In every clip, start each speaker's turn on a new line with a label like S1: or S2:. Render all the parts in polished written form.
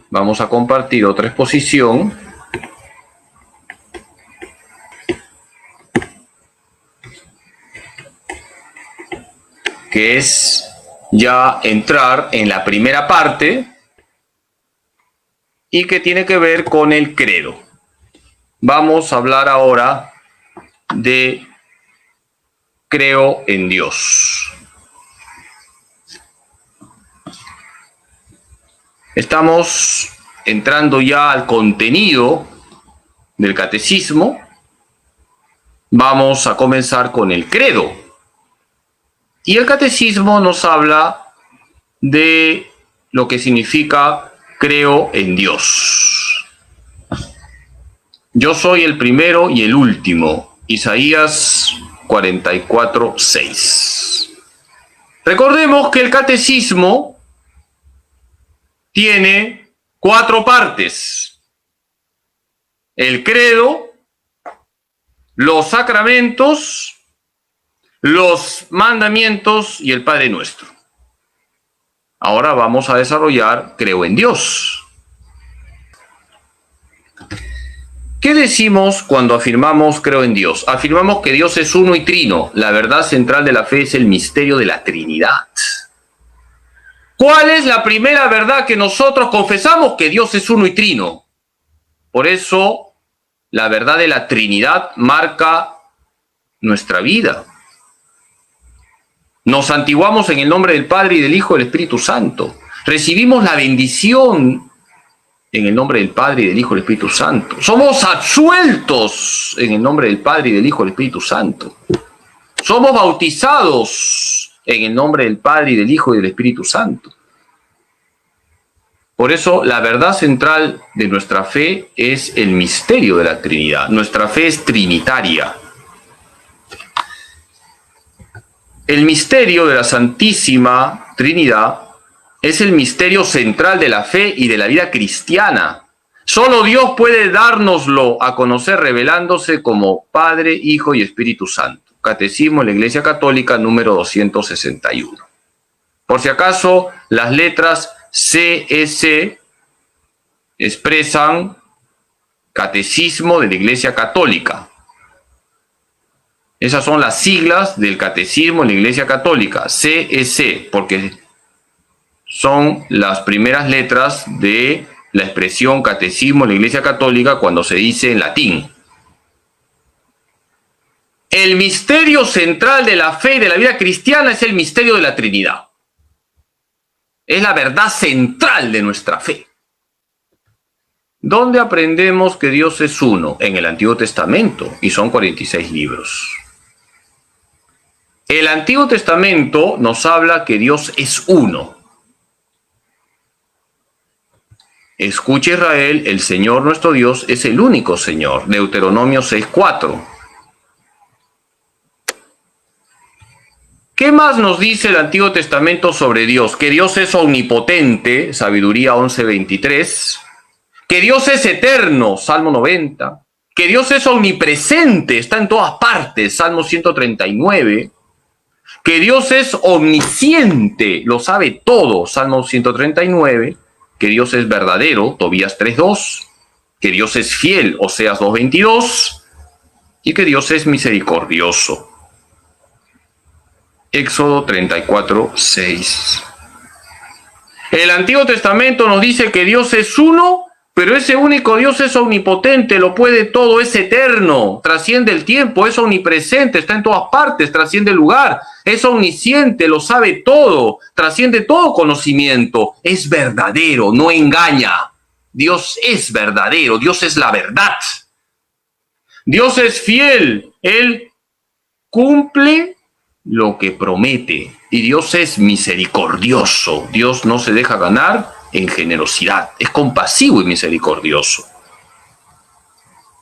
S1: Vamos a compartir otra exposición. Que es ya entrar en la primera parte y que tiene que ver con el credo. Vamos a hablar ahora de creo en Dios. Estamos entrando ya al contenido del catecismo. Vamos a comenzar con el credo. Y el catecismo nos habla de lo que significa creo en Dios. Yo soy el primero y el último. Isaías 44:6. Recordemos que el catecismo tiene 4 partes: el credo, los sacramentos, los mandamientos y el Padre Nuestro. Ahora vamos a desarrollar creo en Dios. ¿Qué decimos cuando afirmamos creo en Dios? Afirmamos que Dios es uno y trino. La verdad central de la fe es el misterio de la Trinidad. ¿Cuál es la primera verdad que nosotros confesamos? Que Dios es uno y trino. Por eso, la verdad de la Trinidad marca nuestra vida. Nos santiguamos en el nombre del Padre y del Hijo y del Espíritu Santo. Recibimos la bendición en el nombre del Padre y del Hijo y del Espíritu Santo. Somos absueltos en el nombre del Padre y del Hijo y del Espíritu Santo. Somos bautizados en el nombre del Padre y del Hijo y del Espíritu Santo. Por eso, la verdad central de nuestra fe es el misterio de la Trinidad. Nuestra fe es trinitaria. El misterio de la Santísima Trinidad es el misterio central de la fe y de la vida cristiana. Solo Dios puede dárnoslo a conocer revelándose como Padre, Hijo y Espíritu Santo. Catecismo de la Iglesia Católica número 261. Por si acaso, las letras CEC expresan Catecismo de la Iglesia Católica. Esas son las siglas del Catecismo de la Iglesia Católica, CEC, porque son las primeras letras de la expresión Catecismo de la Iglesia Católica cuando se dice en latín. El misterio central de la fe y de la vida cristiana es el misterio de la Trinidad. Es la verdad central de nuestra fe. ¿Dónde aprendemos que Dios es uno? En el Antiguo Testamento, y son 46 libros. El Antiguo Testamento nos habla que Dios es uno. Escucha Israel, el Señor nuestro Dios es el único Señor. Deuteronomio 6:4. ¿Qué más nos dice el Antiguo Testamento sobre Dios? Que Dios es omnipotente, Sabiduría 11:23. Que Dios es eterno, Salmo 90. Que Dios es omnipresente, está en todas partes, Salmo 139. Que Dios es omnisciente, lo sabe todo, Salmo 139. Que Dios es verdadero, Tobías 3:2. Que Dios es fiel, Oseas 2:22. Y que Dios es misericordioso, Éxodo 34:6. El Antiguo Testamento nos dice que Dios es uno, pero ese único Dios es omnipotente, lo puede todo, es eterno, trasciende el tiempo, es omnipresente, está en todas partes, trasciende el lugar, es omnisciente, lo sabe todo, trasciende todo conocimiento, es verdadero, no engaña. Dios es verdadero, Dios es la verdad. Dios es fiel, Él cumple lo que promete, y Dios es misericordioso. Dios no se deja ganar en generosidad, es compasivo y misericordioso.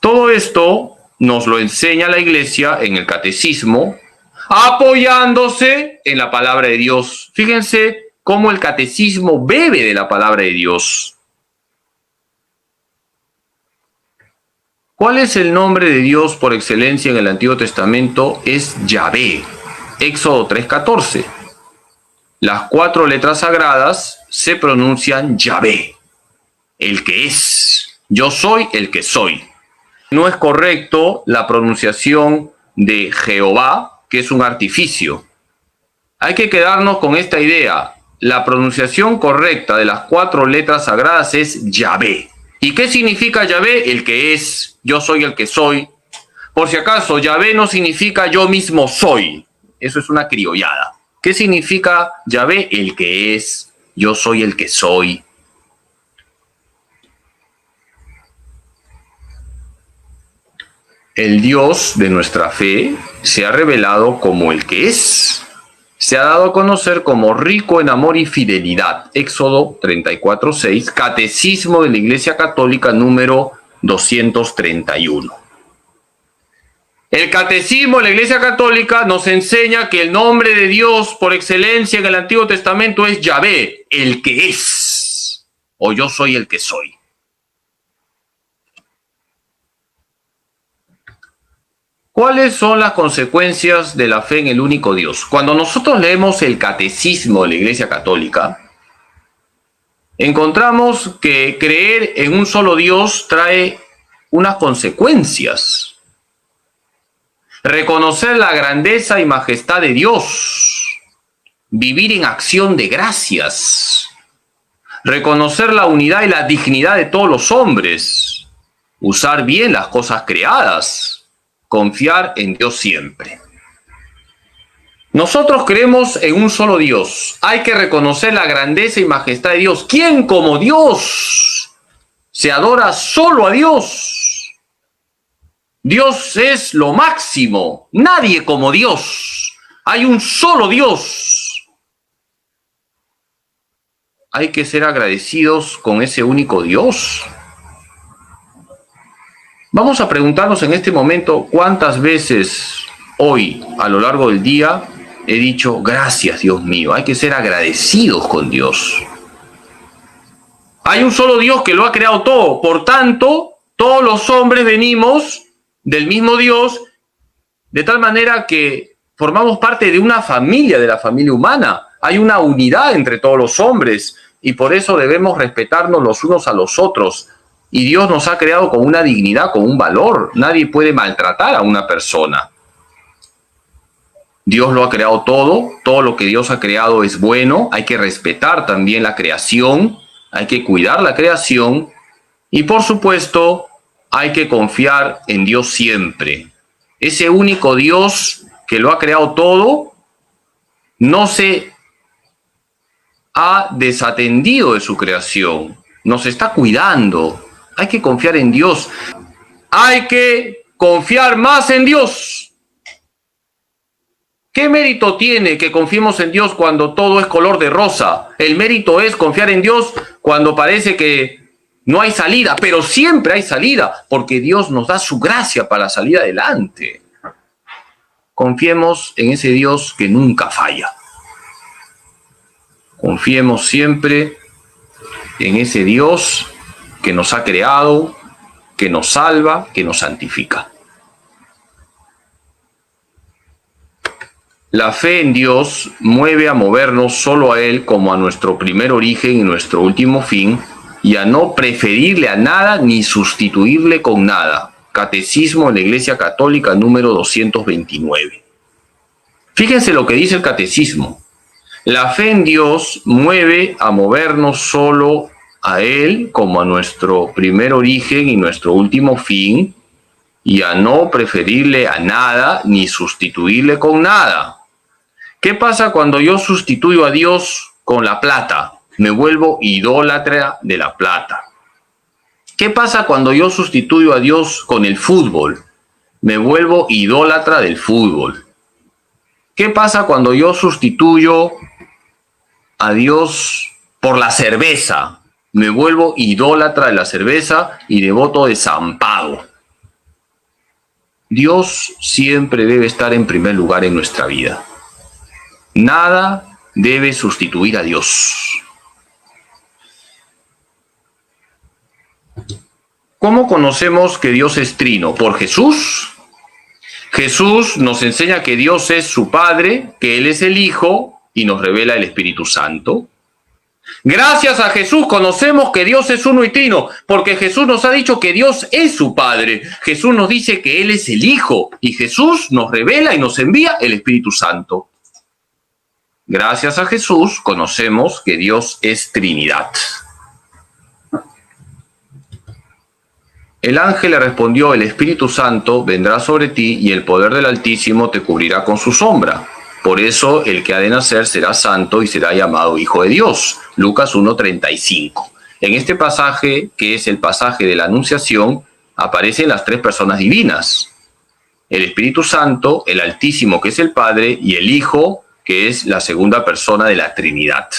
S1: Todo esto nos lo enseña la Iglesia en el Catecismo, apoyándose en la palabra de Dios. Fíjense cómo el Catecismo bebe de la palabra de Dios. ¿Cuál es el nombre de Dios por excelencia en el Antiguo Testamento? Es Yahvé. Éxodo 3:14. Las 4 letras sagradas se pronuncian Yahvé. el que es. Yo soy el que soy. No es correcto la pronunciación de Jehová, que es un artificio. Hay que quedarnos con esta idea. La pronunciación correcta de las 4 letras sagradas es Yahvé. ¿Y qué significa Yahvé? El que es. Yo soy el que soy. Por si acaso, Yahvé no significa yo mismo soy. Eso es una criollada. ¿Qué significa Yahvé? El que es. Yo soy el que soy. El Dios de nuestra fe se ha revelado como el que es. Se ha dado a conocer como rico en amor y fidelidad. Éxodo 34:6, Catecismo de la Iglesia Católica número 231. El Catecismo de la Iglesia Católica nos enseña que el nombre de Dios por excelencia en el Antiguo Testamento es Yahvé, el que es, o yo soy el que soy. ¿Cuáles son las consecuencias de la fe en el único Dios? Cuando nosotros leemos el Catecismo de la Iglesia Católica, encontramos que creer en un solo Dios trae unas consecuencias. Reconocer la grandeza y majestad de Dios, vivir en acción de gracias, reconocer la unidad y la dignidad de todos los hombres, usar bien las cosas creadas, confiar en Dios siempre. Nosotros creemos en un solo Dios. Hay que reconocer la grandeza y majestad de Dios. ¿Quién como Dios? Se adora solo a Dios. Dios es lo máximo. Nadie como Dios. Hay un solo Dios. Hay que ser agradecidos con ese único Dios. Vamos a preguntarnos en este momento cuántas veces hoy, a lo largo del día, he dicho, gracias Dios mío. Hay que ser agradecidos con Dios. Hay un solo Dios que lo ha creado todo. Por tanto, todos los hombres venimos del mismo Dios, de tal manera que formamos parte de una familia, de la familia humana. Hay una unidad entre todos los hombres y por eso debemos respetarnos los unos a los otros. Y Dios nos ha creado con una dignidad, con un valor. Nadie puede maltratar a una persona. Dios lo ha creado todo lo que Dios ha creado es bueno. Hay que respetar también la creación, hay que cuidar la creación y por supuesto hay que confiar en Dios siempre. Ese único Dios que lo ha creado todo no se ha desatendido de su creación, nos está cuidando. Hay que confiar en Dios. Hay que confiar más en Dios. ¿Qué mérito tiene que confiemos en Dios cuando todo es color de rosa? El mérito es confiar en Dios cuando parece que no hay salida, pero siempre hay salida, porque Dios nos da su gracia para salir adelante. Confiemos en ese Dios que nunca falla. Confiemos siempre en ese Dios que nos ha creado, que nos salva, que nos santifica. La fe en Dios mueve a movernos solo a Él como a nuestro primer origen y nuestro último fin, y a no preferirle a nada ni sustituirle con nada. Catecismo de la Iglesia Católica número 229. Fíjense lo que dice el Catecismo. La fe en Dios mueve a movernos solo a Él como a nuestro primer origen y nuestro último fin, y a no preferirle a nada ni sustituirle con nada. ¿Qué pasa cuando yo sustituyo a Dios con la plata? Me vuelvo idólatra de la plata. ¿Qué pasa cuando yo sustituyo a Dios con el fútbol? Me vuelvo idólatra del fútbol. ¿Qué pasa cuando yo sustituyo a Dios por la cerveza? Me vuelvo idólatra de la cerveza y devoto de San Pago. Dios siempre debe estar en primer lugar en nuestra vida. Nada debe sustituir a Dios. ¿Cómo conocemos que Dios es trino? ¿Por Jesús? Jesús nos enseña que Dios es su Padre, que Él es el Hijo y nos revela el Espíritu Santo. Gracias a Jesús conocemos que Dios es uno y trino, porque Jesús nos ha dicho que Dios es su Padre. Jesús nos dice que Él es el Hijo y Jesús nos revela y nos envía el Espíritu Santo. Gracias a Jesús conocemos que Dios es Trinidad. El ángel le respondió: el Espíritu Santo vendrá sobre ti y el poder del Altísimo te cubrirá con su sombra. Por eso el que ha de nacer será santo y será llamado Hijo de Dios. Lucas 1:35. En este pasaje, que es el pasaje de la Anunciación, aparecen las tres personas divinas: el Espíritu Santo, el Altísimo, que es el Padre, y el Hijo, que es la segunda persona de la Trinidad.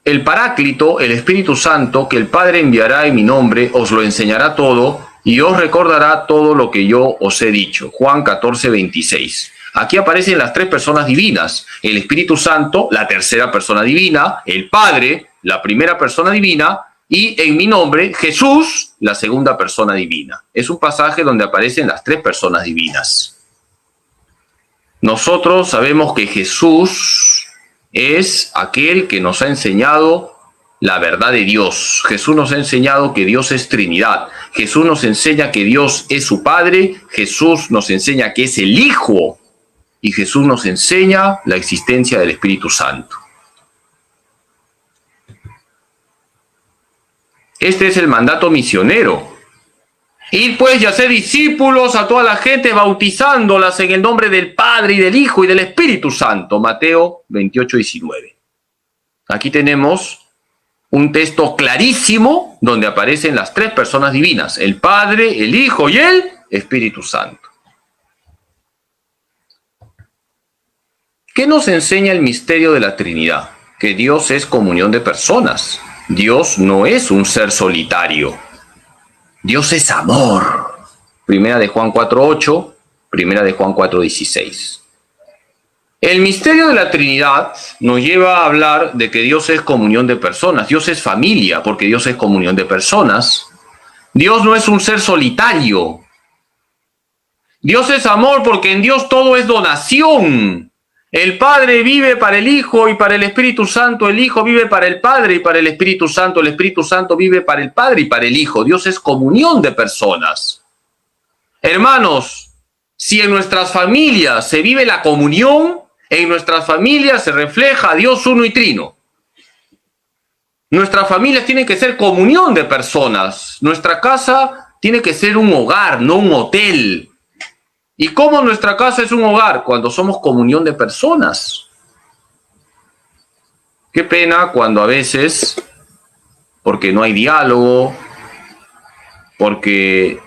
S1: El Paráclito, el Espíritu Santo, que el Padre enviará en mi nombre, os lo enseñará todo y os recordará todo lo que yo os he dicho. Juan 14:26. Aquí aparecen las tres personas divinas: el Espíritu Santo, la tercera persona divina; el Padre, la primera persona divina; y en mi nombre, Jesús, la segunda persona divina. Es un pasaje donde aparecen las tres personas divinas. Nosotros sabemos que Jesús es aquel que nos ha enseñado la verdad de Dios. Jesús nos ha enseñado que Dios es Trinidad. Jesús nos enseña que Dios es su Padre. Jesús nos enseña que es el Hijo. Y Jesús nos enseña la existencia del Espíritu Santo. Este es el mandato misionero. Id pues y haced discípulos a toda la gente, bautizándolas en el nombre del Padre y del Hijo y del Espíritu Santo. Mateo 28:19. Aquí tenemos un texto clarísimo donde aparecen las tres personas divinas: el Padre, el Hijo y el Espíritu Santo. ¿Qué nos enseña el misterio de la Trinidad? Que Dios es comunión de personas. Dios no es un ser solitario. Dios es amor. Primera de Juan 4:8, primera de Juan 4:16. El misterio de la Trinidad nos lleva a hablar de que Dios es comunión de personas. Dios es familia porque Dios es comunión de personas. Dios no es un ser solitario. Dios es amor porque en Dios todo es donación. El Padre vive para el Hijo y para el Espíritu Santo. El Hijo vive para el Padre y para el Espíritu Santo. El Espíritu Santo vive para el Padre y para el Hijo. Dios es comunión de personas. Hermanos, si en nuestras familias se vive la comunión, en nuestras familias se refleja a Dios uno y trino. Nuestras familias tienen que ser comunión de personas. Nuestra casa tiene que ser un hogar, no un hotel. ¿Y cómo nuestra casa es un hogar? Cuando somos comunión de personas. Qué pena cuando a veces, porque no hay diálogo, porque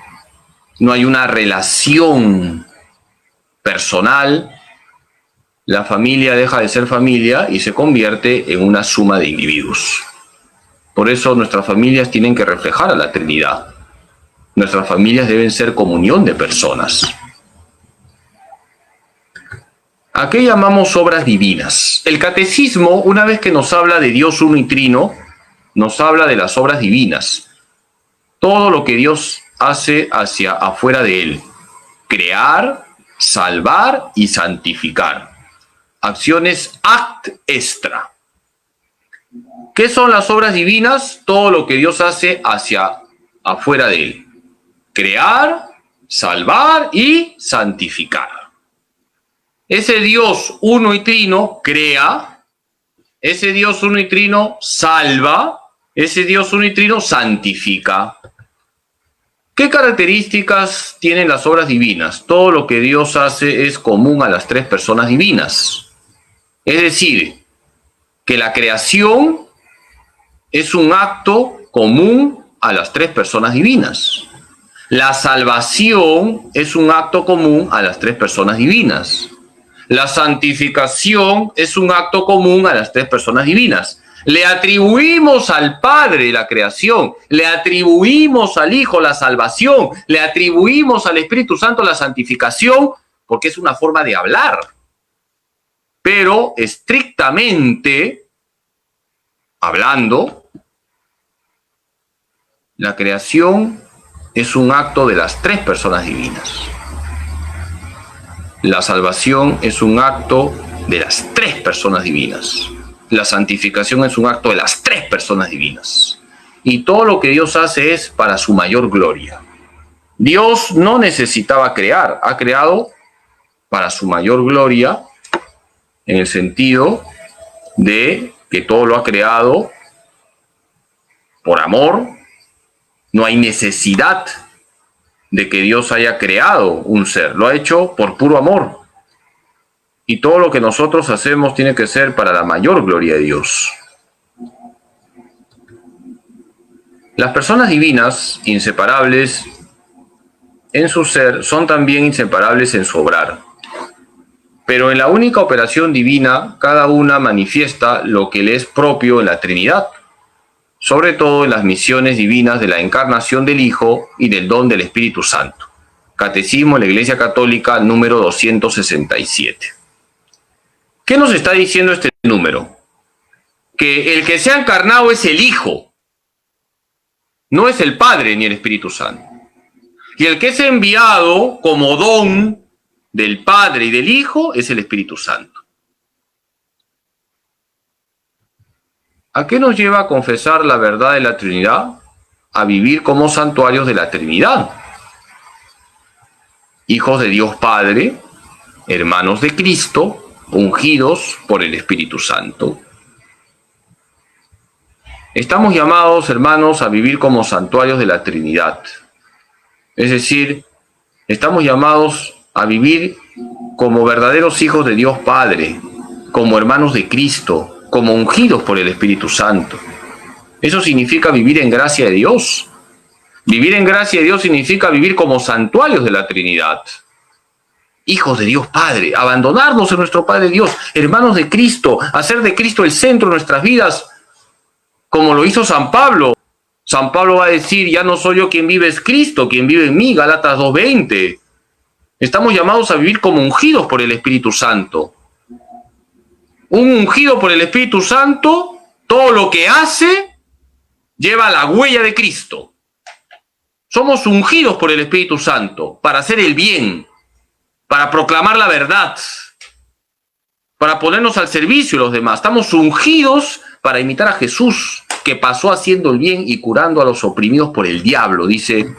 S1: no hay una relación personal, la familia deja de ser familia y se convierte en una suma de individuos. Por eso nuestras familias tienen que reflejar a la Trinidad. Nuestras familias deben ser comunión de personas. ¿A qué llamamos obras divinas? El catecismo, una vez que nos habla de Dios uno y trino, nos habla de las obras divinas. Todo lo que Dios hace hacia afuera de Él. Crear, salvar y santificar. Acciones act extra. ¿Qué son las obras divinas? Todo lo que Dios hace hacia afuera de Él. Crear, salvar y santificar. Ese Dios uno y trino crea, ese Dios uno y trino salva, ese Dios uno y trino santifica. ¿Qué características tienen las obras divinas? Todo lo que Dios hace es común a las tres personas divinas. Es decir, que la creación es un acto común a las tres personas divinas. La salvación es un acto común a las tres personas divinas. La santificación es un acto común a las tres personas divinas. Le atribuimos al Padre la creación, le atribuimos al Hijo la salvación, le atribuimos al Espíritu Santo la santificación, porque es una forma de hablar. Pero estrictamente hablando, la creación es un acto de las tres personas divinas. La salvación es un acto de las tres personas divinas. La santificación es un acto de las tres personas divinas. Y todo lo que Dios hace es para su mayor gloria. Dios no necesitaba crear, ha creado para su mayor gloria, en el sentido de que todo lo ha creado por amor. No hay necesidad de que Dios haya creado un ser, lo ha hecho por puro amor. Y todo lo que nosotros hacemos tiene que ser para la mayor gloria de Dios. Las personas divinas, inseparables en su ser, son también inseparables en su obrar. Pero en la única operación divina, cada una manifiesta lo que le es propio en la Trinidad, sobre todo en las misiones divinas de la encarnación del Hijo y del don del Espíritu Santo. Catecismo de la Iglesia Católica, número 267. ¿Qué nos está diciendo este número? Que el que se ha encarnado es el Hijo, no es el Padre ni el Espíritu Santo. Y el que es enviado como don del Padre y del Hijo es el Espíritu Santo. ¿A qué nos lleva a confesar la verdad de la Trinidad? A vivir como santuarios de la Trinidad. Hijos de Dios Padre, hermanos de Cristo, ungidos por el Espíritu Santo. Estamos llamados, hermanos, a vivir como santuarios de la Trinidad. Es decir, estamos llamados a vivir como verdaderos hijos de Dios Padre, como hermanos de Cristo, como ungidos por el Espíritu Santo. Eso significa vivir en gracia de Dios. Vivir en gracia de Dios significa vivir como santuarios de la Trinidad. Hijos de Dios Padre, abandonarnos en nuestro Padre Dios, hermanos de Cristo, hacer de Cristo el centro de nuestras vidas, como lo hizo San Pablo. San Pablo va a decir, ya no soy yo quien vive, es Cristo quien vive en mí, Gálatas 2:20. Estamos llamados a vivir como ungidos por el Espíritu Santo. Un ungido por el Espíritu Santo, todo lo que hace, lleva la huella de Cristo. Somos ungidos por el Espíritu Santo para hacer el bien, para proclamar la verdad, para ponernos al servicio de los demás. Estamos ungidos para imitar a Jesús, que pasó haciendo el bien y curando a los oprimidos por el diablo, dice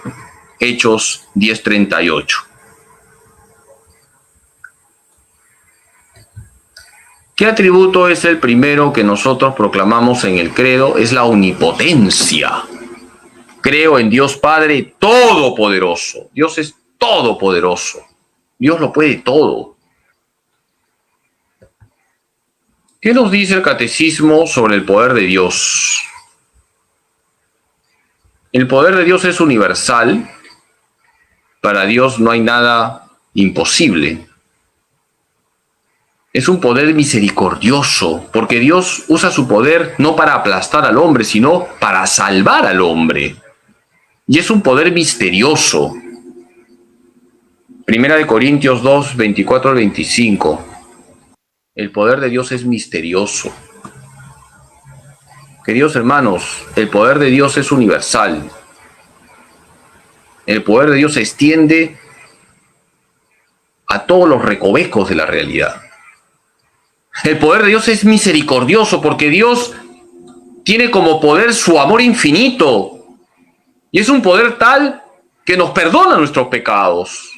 S1: Hechos 10:38. ¿Qué atributo es el primero que nosotros proclamamos en el credo? Es la omnipotencia. Creo en Dios Padre Todopoderoso. Dios es todopoderoso. Dios lo puede todo. ¿Qué nos dice el Catecismo sobre el poder de Dios? El poder de Dios es universal. Para Dios no hay nada imposible. Es un poder misericordioso, porque Dios usa su poder no para aplastar al hombre, sino para salvar al hombre. Y es un poder misterioso. Primera de Corintios 2, 24 al 25. El poder de Dios es misterioso. Queridos hermanos, el poder de Dios es universal. El poder de Dios se extiende a todos los recovecos de la realidad. El poder de Dios es misericordioso porque Dios tiene como poder su amor infinito. Y es un poder tal que nos perdona nuestros pecados.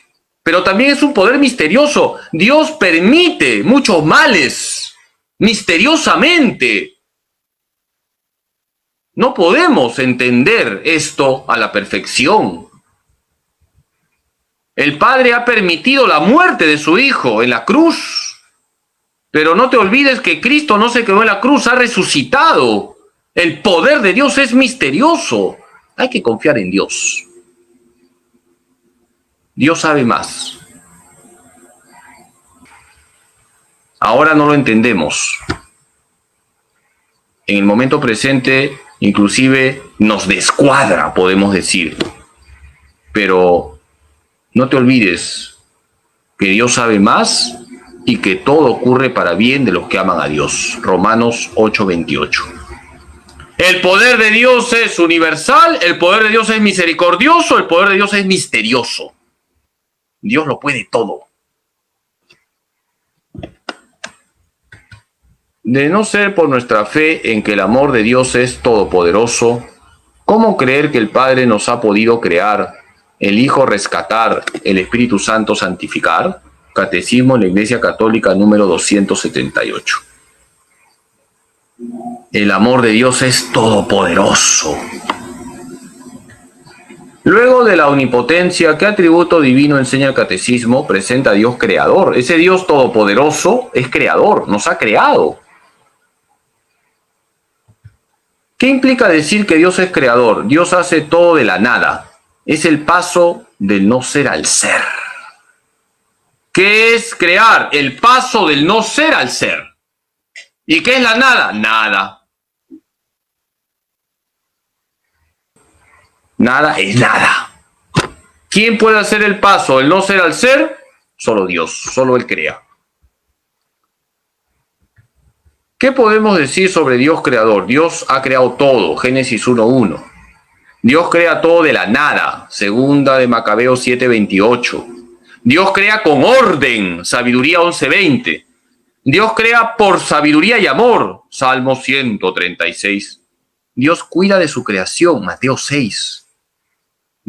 S1: Pero también es un poder misterioso. Dios permite muchos males misteriosamente. No podemos entender esto a la perfección. El Padre ha permitido la muerte de su Hijo en la cruz. Pero no te olvides que Cristo no se quedó en la cruz, ha resucitado. El poder de Dios es misterioso. Hay que confiar en Dios. Dios sabe más. Ahora no lo entendemos. En el momento presente, inclusive, nos descuadra, podemos decir. Pero no te olvides que Dios sabe más y que todo ocurre para bien de los que aman a Dios. Romanos 8:28. El poder de Dios es universal, el poder de Dios es misericordioso, el poder de Dios es misterioso. Dios lo puede todo. De no ser por nuestra fe en que el amor de Dios es todopoderoso, ¿cómo creer que el Padre nos ha podido crear, el Hijo rescatar, el Espíritu Santo santificar? Catecismo de la Iglesia Católica número 278. El amor de Dios es todopoderoso. Luego de la omnipotencia, ¿qué atributo divino enseña el Catecismo? Presenta a Dios creador. Ese Dios todopoderoso es creador, nos ha creado. ¿Qué implica decir que Dios es creador? Dios hace todo de la nada. Es el paso del no ser al ser. ¿Qué es crear? El paso del no ser al ser. ¿Y qué es la nada? Nada. Nada es nada. ¿Quién puede hacer el paso del no ser al ser? Solo Dios, solo Él crea. ¿Qué podemos decir sobre Dios creador? Dios ha creado todo, Génesis 1:1. Dios crea todo de la nada, segunda de Macabeos 7:28. Dios crea con orden, Sabiduría 11:20. Dios crea por sabiduría y amor, Salmo 136. Dios cuida de su creación, Mateo 6.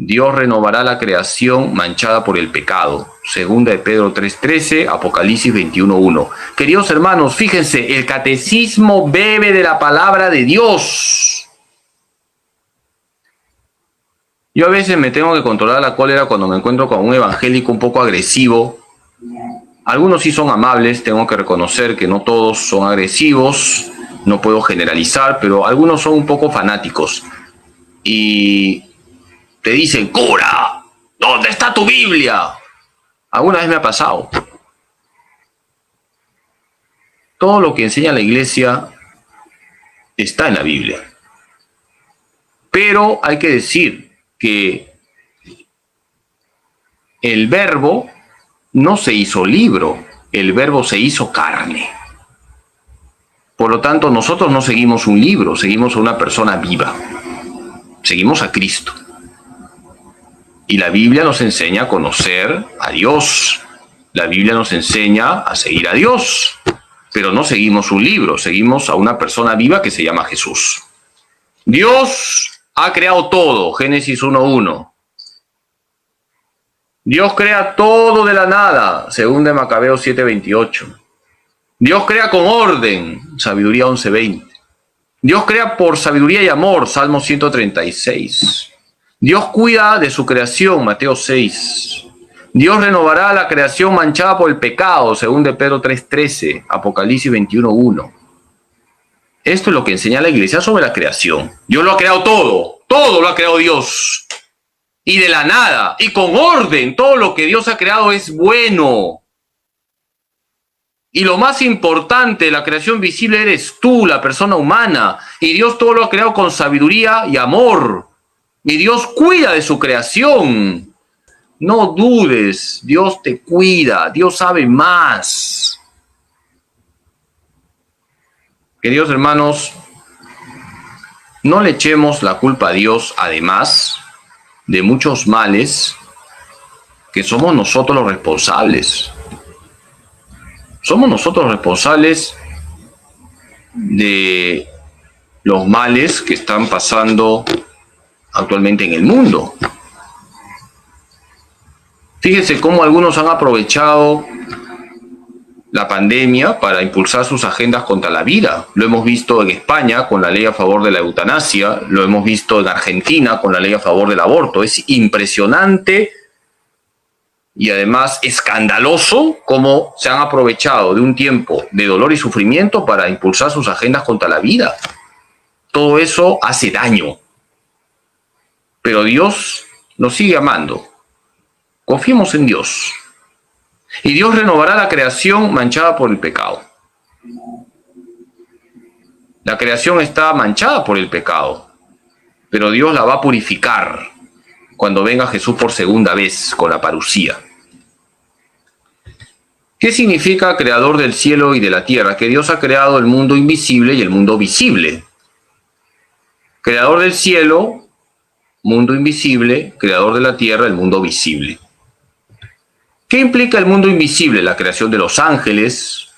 S1: Dios renovará la creación manchada por el pecado. Segunda de Pedro 3:13, Apocalipsis 21:1. Queridos hermanos, fíjense, el catecismo bebe de la palabra de Dios. Yo a veces me tengo que controlar la cólera cuando me encuentro con un evangélico un poco agresivo. Algunos sí son amables, tengo que reconocer que no todos son agresivos, no puedo generalizar, pero algunos son un poco fanáticos. Y te dicen, cura, ¿dónde está tu Biblia? Alguna vez me ha pasado. Todo lo que enseña la iglesia está en la Biblia. Pero hay que decir que el verbo no se hizo libro, el verbo se hizo carne. Por lo tanto, nosotros no seguimos un libro, seguimos a una persona viva. Seguimos a Cristo. Y la Biblia nos enseña a conocer a Dios. La Biblia nos enseña a seguir a Dios. Pero no seguimos un libro, seguimos a una persona viva que se llama Jesús. Dios ha creado todo, Génesis 1:1. Dios crea todo de la nada, segunda de Macabeos 7:28. Dios crea con orden, Sabiduría 11:20. Dios crea por sabiduría y amor, Salmo 136. Dios cuida de su creación, Mateo 6. Dios renovará la creación manchada por el pecado, según de Pedro 3:13, Apocalipsis 21:1. Esto es lo que enseña la iglesia sobre la creación. Dios lo ha creado todo lo ha creado Dios. Y de la nada, y con orden, todo lo que Dios ha creado es bueno. Y lo más importante, la creación visible eres tú, la persona humana. Y Dios todo lo ha creado con sabiduría y amor. Y Dios cuida de su creación. No dudes, Dios te cuida, Dios sabe más. Queridos hermanos, no le echemos la culpa a Dios, además de muchos males, que somos nosotros los responsables. Somos nosotros los responsables de los males que están pasando actualmente en el mundo. Fíjense cómo algunos han aprovechado la pandemia para impulsar sus agendas contra la vida. Lo hemos visto en España con la ley a favor de la eutanasia, lo hemos visto en Argentina con la ley a favor del aborto. Es impresionante y además escandaloso cómo se han aprovechado de un tiempo de dolor y sufrimiento para impulsar sus agendas contra la vida. Todo eso hace daño. Pero Dios nos sigue amando. Confiemos en Dios. Y Dios renovará la creación manchada por el pecado. La creación está manchada por el pecado, pero Dios la va a purificar cuando venga Jesús por segunda vez con la parusía. ¿Qué significa creador del cielo y de la tierra? Que Dios ha creado el mundo invisible y el mundo visible. Creador del cielo, mundo invisible, creador de la tierra, el mundo visible. ¿Qué implica el mundo invisible? La creación de los ángeles,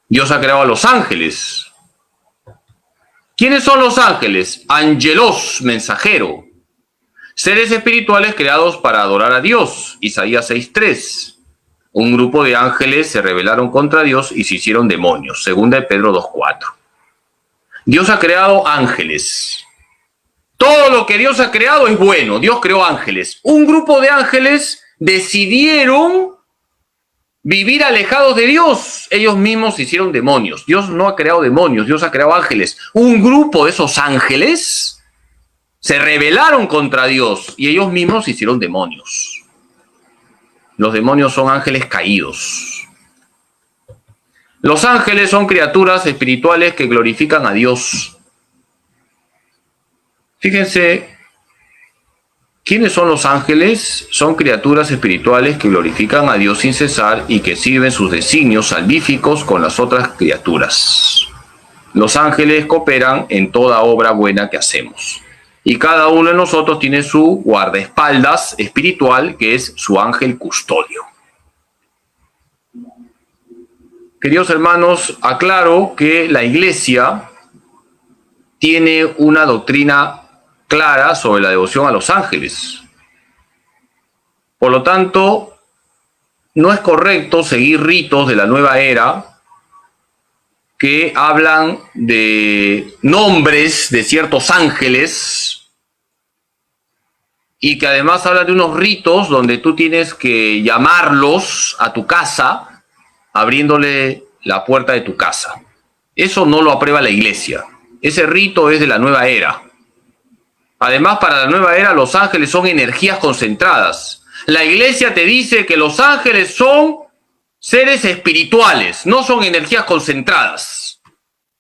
S1: Dios ha creado a los ángeles. ¿Quiénes son los ángeles? Angelos, mensajero. Seres espirituales creados para adorar a Dios. Isaías 6:3. Un grupo de ángeles se rebelaron contra Dios y se hicieron demonios. Segunda de Pedro 2:4. Dios ha creado ángeles. Todo lo que Dios ha creado es bueno. Dios creó ángeles. Un grupo de ángeles decidieron vivir alejados de Dios. Ellos mismos se hicieron demonios. Dios no ha creado demonios, Dios ha creado ángeles. Un grupo de esos ángeles se rebelaron contra Dios y ellos mismos se hicieron demonios. Los demonios son ángeles caídos. Los ángeles son criaturas espirituales que glorifican a Dios. Fíjense, ¿quiénes son los ángeles? Son criaturas espirituales que glorifican a Dios sin cesar y que sirven sus designios salvíficos con las otras criaturas. Los ángeles cooperan en toda obra buena que hacemos. Y cada uno de nosotros tiene su guardaespaldas espiritual, que es su ángel custodio. Queridos hermanos, aclaro que la Iglesia tiene una doctrina clara sobre la devoción a los ángeles. Por lo tanto, no es correcto seguir ritos de la nueva era que hablan de nombres de ciertos ángeles y que además hablan de unos ritos donde tú tienes que llamarlos a tu casa abriéndole la puerta de tu casa. Eso no lo aprueba la Iglesia. Ese rito es de la nueva era. Además, para la nueva era, los ángeles son energías concentradas. La Iglesia te dice que los ángeles son seres espirituales, no son energías concentradas.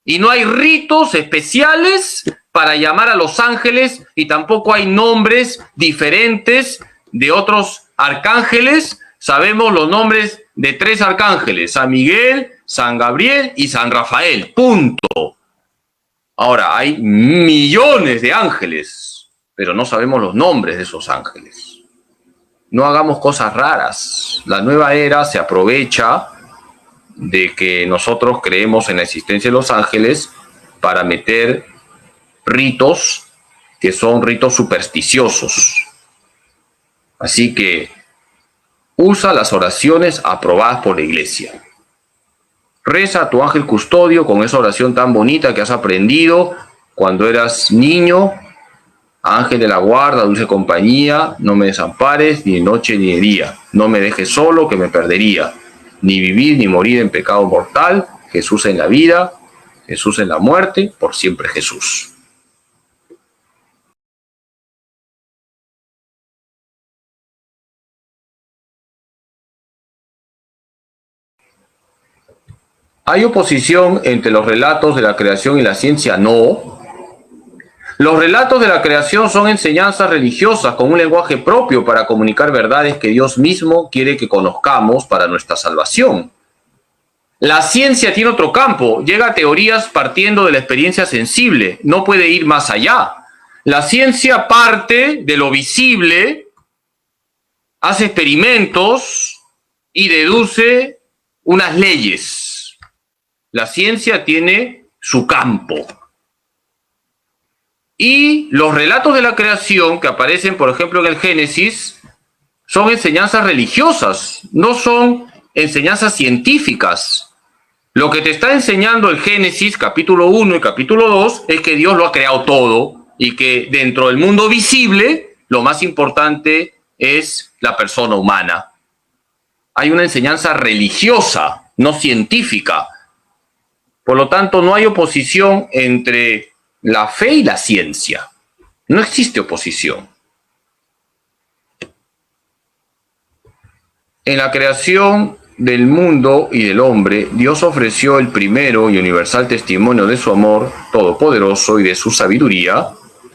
S1: Y no hay ritos especiales para llamar a los ángeles y tampoco hay nombres diferentes de otros arcángeles. Sabemos los nombres de 3 arcángeles: San Miguel, San Gabriel y San Rafael. Punto. Ahora, hay millones de ángeles, pero no sabemos los nombres de esos ángeles. No hagamos cosas raras. La nueva era se aprovecha de que nosotros creemos en la existencia de los ángeles para meter ritos que son ritos supersticiosos. Así que usa las oraciones aprobadas por la Iglesia. Reza a tu ángel custodio con esa oración tan bonita que has aprendido cuando eras niño. Ángel de la guarda, dulce compañía, no me desampares ni de noche ni de día. No me dejes solo, que me perdería. Ni vivir ni morir en pecado mortal. Jesús en la vida, Jesús en la muerte, por siempre Jesús. ¿Hay oposición entre los relatos de la creación y la ciencia? No. Los relatos de la creación son enseñanzas religiosas con un lenguaje propio para comunicar verdades que Dios mismo quiere que conozcamos para nuestra salvación. La ciencia tiene otro campo, llega a teorías partiendo de la experiencia sensible, no puede ir más allá. La ciencia parte de lo visible, hace experimentos y deduce unas leyes. La ciencia tiene su campo. Y los relatos de la creación que aparecen, por ejemplo, en el Génesis, son enseñanzas religiosas, no son enseñanzas científicas. Lo que te está enseñando el Génesis, capítulo 1 y capítulo 2, es que Dios lo ha creado todo y que dentro del mundo visible, lo más importante es la persona humana. Hay una enseñanza religiosa, no científica. Por lo tanto, no hay oposición entre la fe y la ciencia. No existe oposición. En la creación del mundo y del hombre, Dios ofreció el primero y universal testimonio de su amor todopoderoso y de su sabiduría,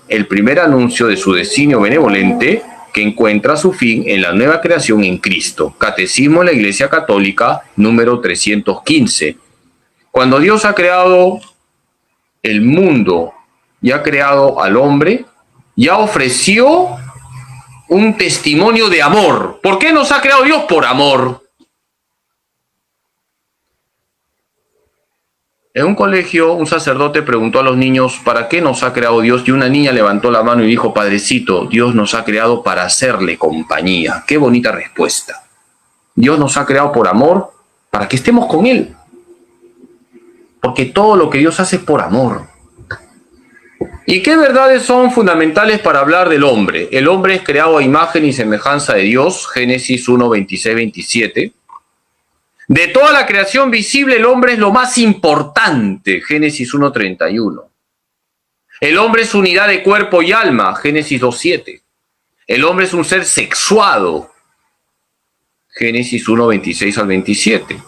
S1: el primer anuncio de su designio benevolente que encuentra su fin en la nueva creación en Cristo. Catecismo de la Iglesia Católica, número 315. Cuando Dios ha creado el mundo y ha creado al hombre, ya ofreció un testimonio de amor. ¿Por qué nos ha creado Dios? Por amor. En un colegio, un sacerdote preguntó a los niños, ¿para qué nos ha creado Dios? Y una niña levantó la mano y dijo, Padrecito, Dios nos ha creado para hacerle compañía. Qué bonita respuesta. Dios nos ha creado por amor, para que estemos con Él. Porque todo lo que Dios hace es por amor. ¿Y qué verdades son fundamentales para hablar del hombre? El hombre es creado a imagen y semejanza de Dios, Génesis 1, 26, 27. De toda la creación visible, el hombre es lo más importante, Génesis 1, 31. El hombre es unidad de cuerpo y alma, Génesis 2, 7. El hombre es un ser sexuado, Génesis 1, 26 al 27.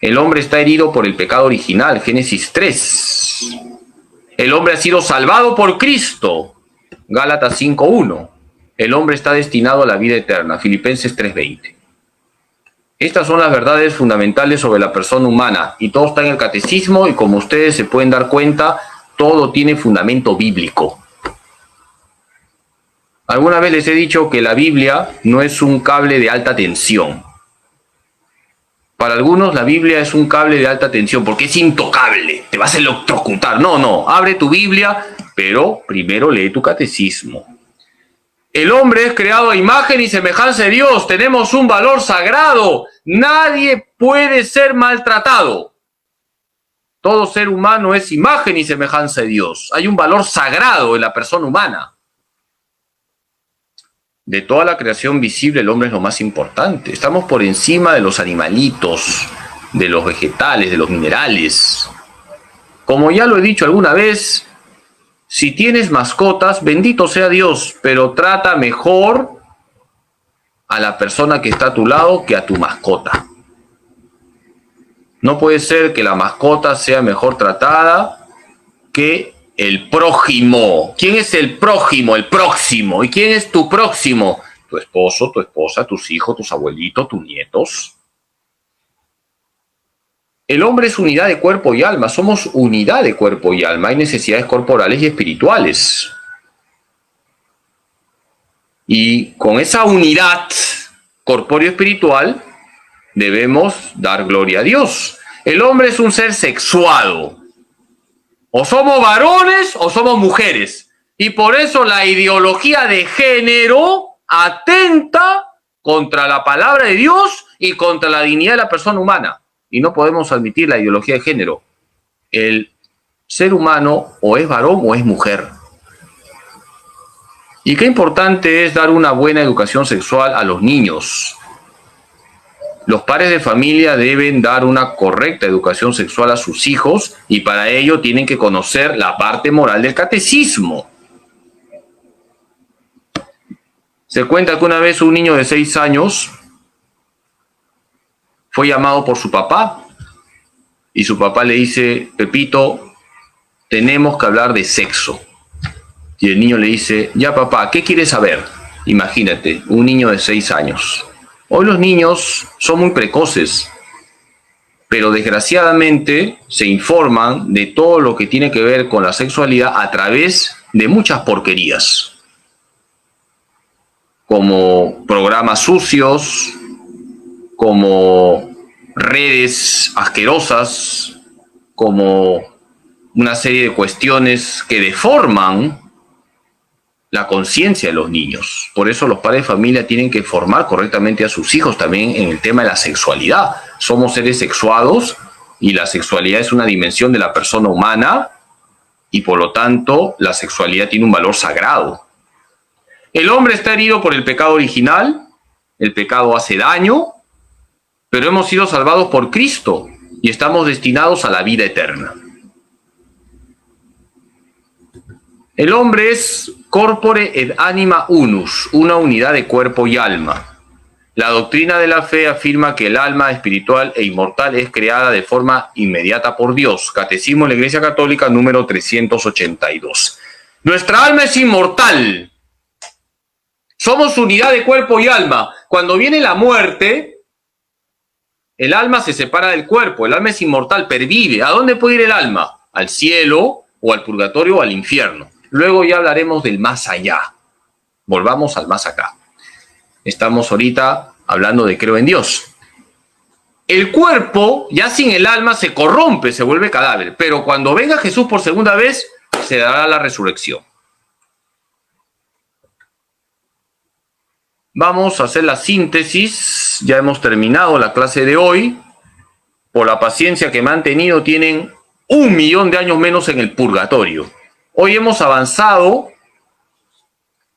S1: El hombre está herido por el pecado original, Génesis 3. El hombre ha sido salvado por Cristo, Gálatas 5:1. El hombre está destinado a la vida eterna, Filipenses 3:20. Estas son las verdades fundamentales sobre la persona humana y todo está en el catecismo y como ustedes se pueden dar cuenta, todo tiene fundamento bíblico. Alguna vez les he dicho que la Biblia no es un cable de alta tensión. Para algunos la Biblia es un cable de alta tensión porque es intocable, te vas a electrocutar. No, abre tu Biblia, pero primero lee tu catecismo. El hombre es creado a imagen y semejanza de Dios, tenemos un valor sagrado, nadie puede ser maltratado. Todo ser humano es imagen y semejanza de Dios, hay un valor sagrado en la persona humana. De toda la creación visible, el hombre es lo más importante. Estamos por encima de los animalitos, de los vegetales, de los minerales. Como ya lo he dicho alguna vez, si tienes mascotas, bendito sea Dios, pero trata mejor a la persona que está a tu lado que a tu mascota. No puede ser que la mascota sea mejor tratada que el prójimo. ¿Quién es el prójimo? El próximo. ¿Y quién es tu próximo? Tu esposo, tu esposa, tus hijos, tus abuelitos, tus nietos. El hombre es unidad de cuerpo y alma. Somos unidad de cuerpo y alma. Hay necesidades corporales y espirituales. Y con esa unidad corpóreo-espiritual debemos dar gloria a Dios. El hombre es un ser sexuado. O somos varones o somos mujeres. Y por eso la ideología de género atenta contra la palabra de Dios y contra la dignidad de la persona humana. Y no podemos admitir la ideología de género. El ser humano o es varón o es mujer. Y qué importante es dar una buena educación sexual a los niños. Los padres de familia deben dar una correcta educación sexual a sus hijos y para ello tienen que conocer la parte moral del catecismo. Se cuenta que una vez un niño de 6 años fue llamado por su papá y su papá le dice, Pepito, tenemos que hablar de sexo. Y el niño le dice, ya papá, ¿qué quieres saber? Imagínate, un niño de 6 años. Hoy los niños son muy precoces, pero desgraciadamente se informan de todo lo que tiene que ver con la sexualidad a través de muchas porquerías, como programas sucios, como redes asquerosas, como una serie de cuestiones que deforman la conciencia de los niños. Por eso los padres de familia tienen que formar correctamente a sus hijos también en el tema de la sexualidad. Somos seres sexuados y la sexualidad es una dimensión de la persona humana y por lo tanto la sexualidad tiene un valor sagrado. El hombre está herido por el pecado original, el pecado hace daño, pero hemos sido salvados por Cristo y estamos destinados a la vida eterna. El hombre es corpore et anima unus, una unidad de cuerpo y alma. La doctrina de la fe afirma que el alma espiritual e inmortal es creada de forma inmediata por Dios. Catecismo de la Iglesia Católica número 382. Nuestra alma es inmortal. Somos unidad de cuerpo y alma. Cuando viene la muerte, el alma se separa del cuerpo. El alma es inmortal, pervive. ¿A dónde puede ir el alma? Al cielo o al purgatorio o al infierno. Luego ya hablaremos del más allá. Volvamos al más acá. Estamos ahorita hablando de creo en Dios. El cuerpo, ya sin el alma, se corrompe, se vuelve cadáver. Pero cuando venga Jesús por segunda vez, se dará la resurrección. Vamos a hacer la síntesis. Ya hemos terminado la clase de hoy. Por la paciencia que me han tenido, tienen 1.000.000 de años menos en el purgatorio. Hoy hemos avanzado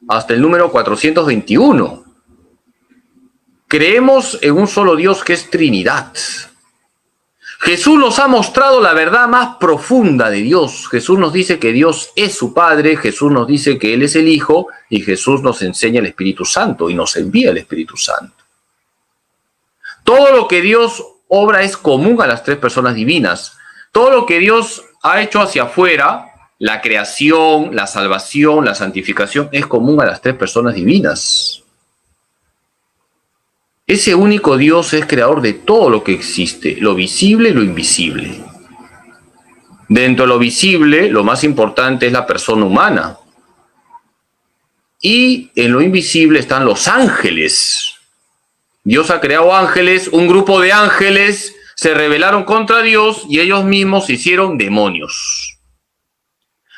S1: hasta el número 421. Creemos en un solo Dios que es Trinidad. Jesús nos ha mostrado la verdad más profunda de Dios. Jesús nos dice que Dios es su Padre, Jesús nos dice que Él es el Hijo y Jesús nos enseña el Espíritu Santo y nos envía el Espíritu Santo. Todo lo que Dios obra es común a las tres personas divinas. Todo lo que Dios ha hecho hacia afuera, la creación, la salvación, la santificación, es común a las tres personas divinas. Ese único Dios es creador de todo lo que existe, lo visible y lo invisible. Dentro de lo visible, lo más importante es la persona humana. Y en lo invisible están los ángeles. Dios ha creado ángeles, un grupo de ángeles se rebelaron contra Dios y ellos mismos se hicieron demonios.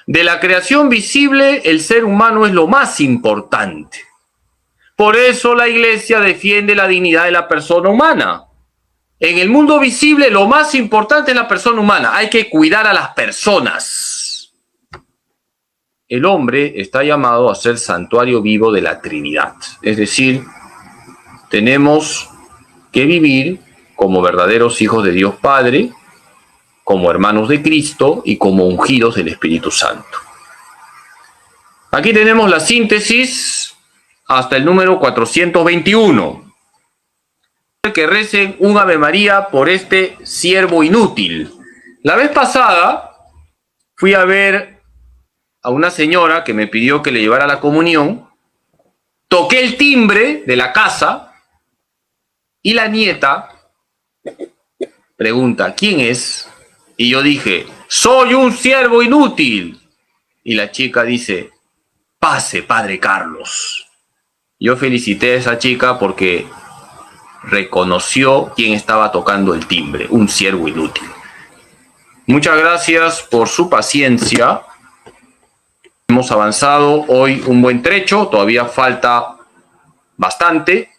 S1: De la creación visible, el ser humano es lo más importante. Por eso la Iglesia defiende la dignidad de la persona humana. En el mundo visible, lo más importante es la persona humana. Hay que cuidar a las personas. El hombre está llamado a ser santuario vivo de la Trinidad. Es decir, tenemos que vivir como verdaderos hijos de Dios Padre, como hermanos de Cristo y como ungidos del Espíritu Santo. Aquí tenemos la síntesis hasta el número 421. Que recen un Ave María por este siervo inútil. La vez pasada fui a ver a una señora que me pidió que le llevara la comunión. Toqué el timbre de la casa y la nieta pregunta, ¿quién es? Y yo dije, soy un siervo inútil. Y la chica dice, pase, padre Carlos. Yo felicité a esa chica porque reconoció quién estaba tocando el timbre, un siervo inútil. Muchas gracias por su paciencia. Hemos avanzado hoy un buen trecho, todavía falta bastante.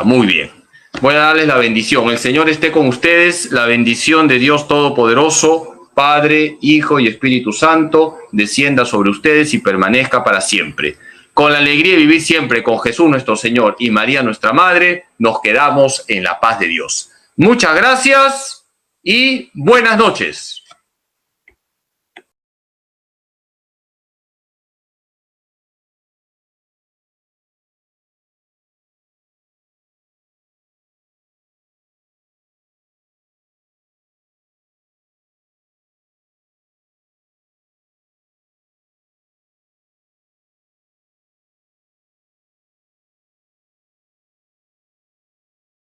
S1: Muy bien. Voy a darles la bendición. El Señor esté con ustedes. La bendición de Dios Todopoderoso, Padre, Hijo y Espíritu Santo, descienda sobre ustedes y permanezca para siempre. Con la alegría de vivir siempre con Jesús nuestro Señor y María nuestra Madre, nos quedamos en la paz de Dios. Muchas gracias y buenas noches.